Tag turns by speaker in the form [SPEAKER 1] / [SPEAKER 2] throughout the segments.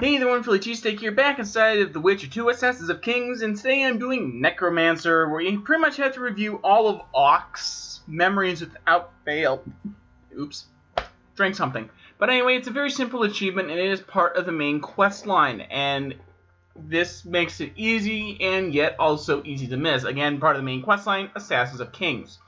[SPEAKER 1] Hey, the wonderful cheesesteak here, back inside of The Witcher 2 Assassins of Kings, and today I'm doing Necromancer, where you pretty much have to review all of Auckes' memories without fail. Oops. Drank something. But anyway, it's a very simple achievement, and it is part of the main quest line, and this makes it easy, and yet also easy to miss. Again, part of the main quest line, Assassins of Kings.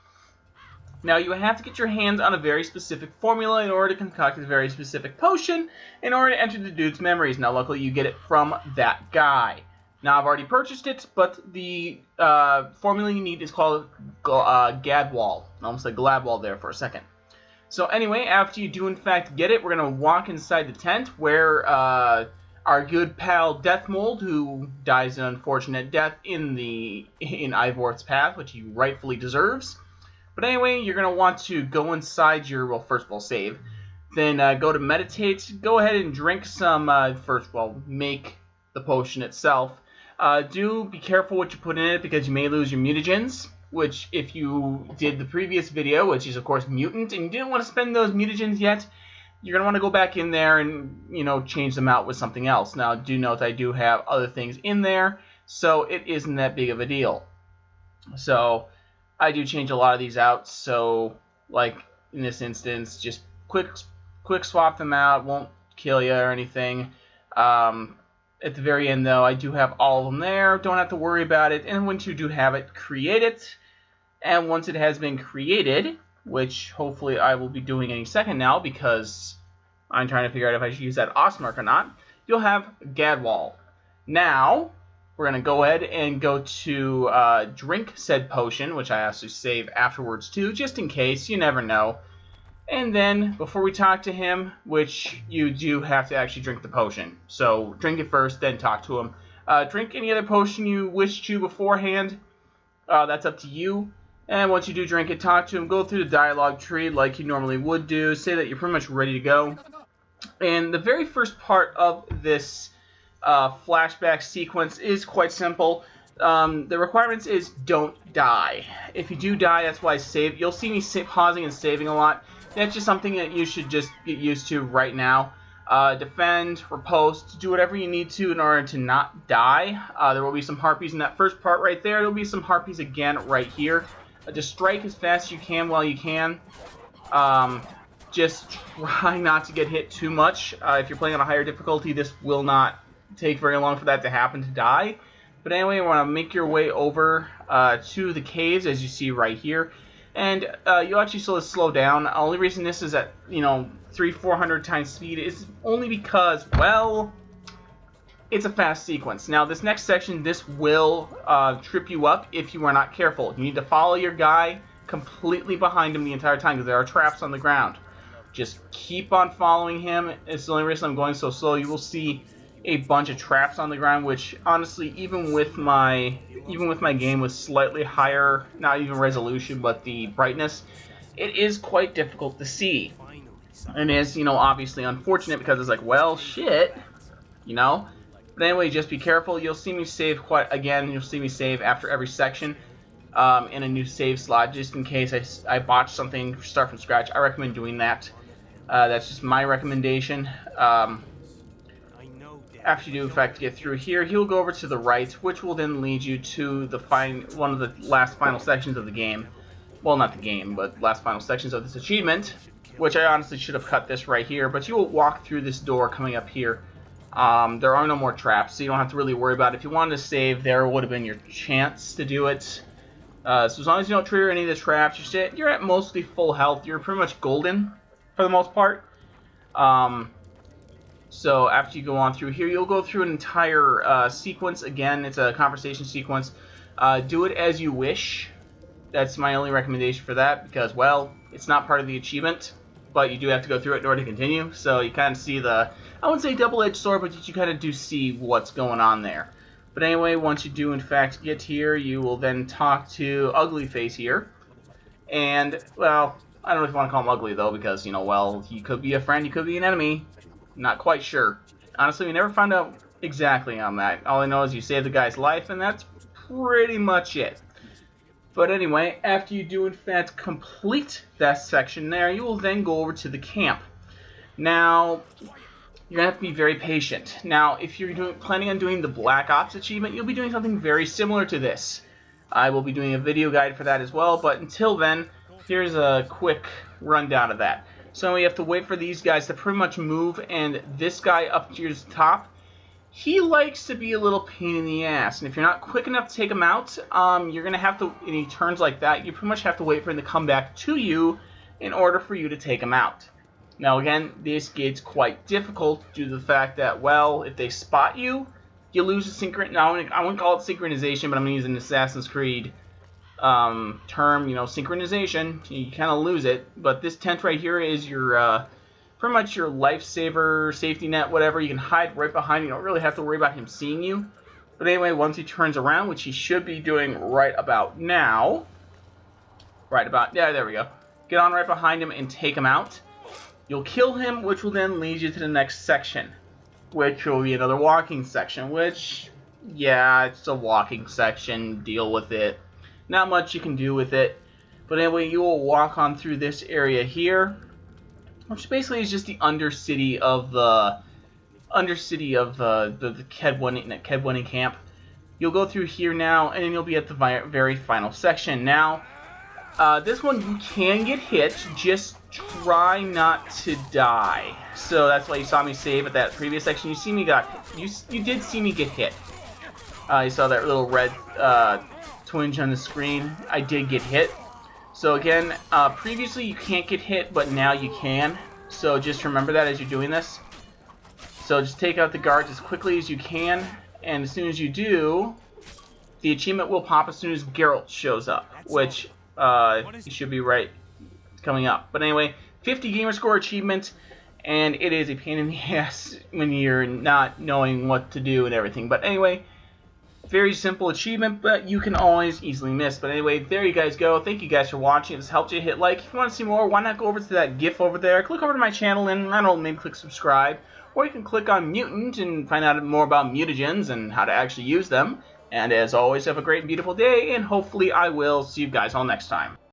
[SPEAKER 1] Now, you have to get your hands on a very specific formula in order to concoct a very specific potion in order to enter the dude's memories. Now, luckily, you get it from that guy. Now, I've already purchased it, but the formula you need is called Gadwall. I almost said Gladwall there for a second. So anyway, after you do in fact get it, we're going to walk inside the tent where our good pal Dethmold, who dies an unfortunate death in Ivor's path, which he rightfully deserves. But anyway, you're going to want to go inside your, well, first of all, save. Then go to meditate. Go ahead and drink some, first of all, make the potion itself. Do be careful what you put in it because you may lose your mutagens. Which, if you did the previous video, which is, of course, mutant, and you didn't want to spend those mutagens yet, you're going to want to go back in there and, change them out with something else. Now, do note I do have other things in there, so it isn't that big of a deal. So I do change a lot of these out, so, like, in this instance, just quick swap them out, won't kill you or anything. At the very end, though, I do have all of them there, don't have to worry about it, and once you do have it, create it, and once it has been created, which hopefully I will be doing any second now, because I'm trying to figure out if I should use that Ostmark or not, you'll have Gadwall. Now, we're going to go ahead and go to drink said potion, which I also save afterwards too, just in case, you never know. And then, before we talk to him, which you do have to actually drink the potion. So, drink it first, then talk to him. Drink any other potion you wish to beforehand. That's up to you. And once you do drink it, talk to him, go through the dialogue tree like you normally would do, say that you're pretty much ready to go. And the very first part of this flashback sequence is quite simple. The requirements is don't die. If you do die, that's why I save. You'll see me pausing and saving a lot. That's just something that you should just get used to right now. Defend, riposte, do whatever you need to in order to not die. There will be some harpies in that first part right there. There will be some harpies again right here. Just strike as fast as you can while you can. Just try not to get hit too much. If you're playing on a higher difficulty, this will not take very long for that to happen to die. But anyway, you want to make your way over to the caves, as you see right here. And you'll actually slow down. The only reason this is at, 300-400 times speed is only because, well, it's a fast sequence. Now, this next section, this will trip you up if you are not careful. You need to follow your guy completely behind him the entire time because there are traps on the ground. Just keep on following him. It's the only reason I'm going so slow. You will see a bunch of traps on the ground, which honestly, even with my game with slightly higher, not even resolution, but the brightness, it is quite difficult to see. And is, obviously unfortunate because it's like, well, shit, But anyway, just be careful. You'll see me save you'll see me save after every section in a new save slot, just in case I botch something, start from scratch. I recommend doing that. That's just my recommendation. After you do, in fact, get through here, he'll go over to the right, which will then lead you to the one of the last final sections of the game. Well, not the game, but last final sections of this achievement, which I honestly should have cut this right here, but you will walk through this door coming up here. There are no more traps, so you don't have to really worry about it. If you wanted to save, there would have been your chance to do it. So as long as you don't trigger any of the traps, you're at mostly full health. You're pretty much golden, for the most part. So after you go on through here, you'll go through an entire sequence. Again, it's a conversation sequence. Do it as you wish. That's my only recommendation for that because, well, it's not part of the achievement, but you do have to go through it in order to continue. So you kind of see I wouldn't say double-edged sword, but you kind of do see what's going on there. But anyway, once you do in fact get here, you will then talk to Ugly Face here. And, well, I don't know if you want to call him ugly, though, because, well, he could be a friend, he could be an enemy. Not quite sure. Honestly, we never found out exactly on that. All I know is you saved the guy's life, and that's pretty much it. But anyway, after you do in fact complete that section there, you will then go over to the camp. Now, you're going to have to be very patient. Now, if you're planning on doing the Black Ops achievement, you'll be doing something very similar to this. I will be doing a video guide for that as well, but until then, here's a quick rundown of that. So we have to wait for these guys to pretty much move, and this guy up to your top, he likes to be a little pain in the ass, and if you're not quick enough to take him out, you're going to have to, and he turns like that, you pretty much have to wait for him to come back to you in order for you to take him out. Now again, this gets quite difficult due to the fact that, well, if they spot you, you lose the synchron. Now I wouldn't call it synchronization, but I'm going to use an Assassin's Creed term, synchronization. You kind of lose it, but this tent right here is your pretty much your lifesaver, safety net, whatever. You can hide right behind. You don't really have to worry about him seeing you. But anyway, once he turns around, which he should be doing right about now, yeah, there we go. Get on right behind him and take him out. You'll kill him, which will then lead you to the next section, which will be another walking section, which, yeah, it's a walking section. Deal with it. Not much you can do with it. But anyway, you will walk on through this area here, which basically is just the undercity of the Kedwani camp. You'll go through here now, and then you'll be at the very final section. Now, this one you can get hit, just try not to die. So that's why you saw me save at that previous section. You did see me get hit. You saw that little red twinge on the screen. I did get hit. So again, previously you can't get hit, but now you can. So just remember that as you're doing this. So just take out the guards as quickly as you can, and as soon as you do, the achievement will pop as soon as Geralt shows up, which he should be right coming up. But anyway, 50 gamer score achievement, and it is a pain in the ass when you're not knowing what to do and everything. But anyway, very simple achievement, but you can always easily miss. But anyway, there you guys go. Thank you guys for watching. If this helped you, hit like. If you want to see more, why not go over to that GIF over there, click over to my channel, and I don't know, maybe click subscribe. Or you can click on Mutant and find out more about mutagens and how to actually use them. And as always, have a great and beautiful day, and hopefully I will see you guys all next time.